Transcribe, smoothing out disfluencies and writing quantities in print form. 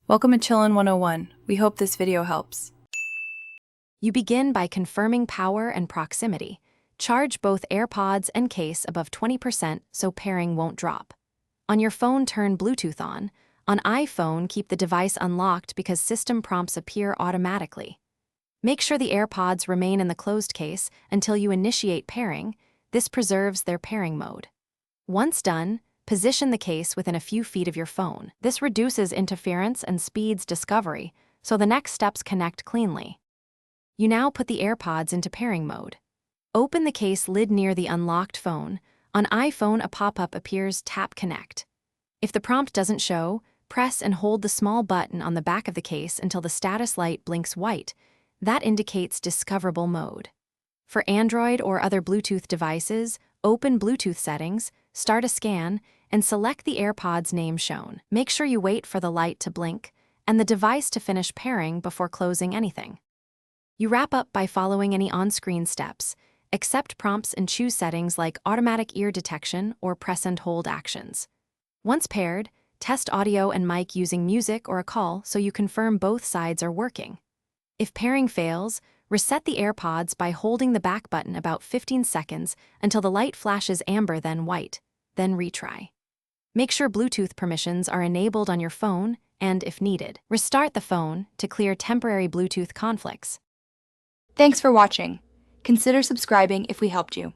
Welcome to Chillin' 101. We hope this video helps. You begin by confirming power and proximity. Charge both AirPods and case above 20% so pairing won't drop. On your phone, turn Bluetooth on. On iPhone, keep the device unlocked because system prompts appear automatically. Make sure the AirPods remain in the closed case until you initiate pairing. This preserves their pairing mode. Once done, position the case within a few feet of your phone. This reduces interference and speeds discovery, so the next steps connect cleanly. You now put the AirPods into pairing mode. Open the case lid near the unlocked phone. On iPhone, a pop-up appears Tap Connect. If the prompt doesn't show, press and hold the small button on the back of the case until the status light blinks white. That indicates discoverable mode. For Android or other Bluetooth devices, open Bluetooth settings, start a scan, and select the AirPods name shown. Make sure you wait for the light to blink and the device to finish pairing before closing anything. You wrap up by following any on-screen steps, accept prompts and choose settings like automatic ear detection or press and hold actions. Once paired, test audio and mic using music or a call so you confirm both sides are working. If pairing fails, reset the AirPods by holding the back button about 15 seconds until the light flashes amber then white, then retry. Make sure Bluetooth permissions are enabled on your phone and, if needed, restart the phone to clear temporary Bluetooth conflicts. Thanks for watching. Consider subscribing if we helped you.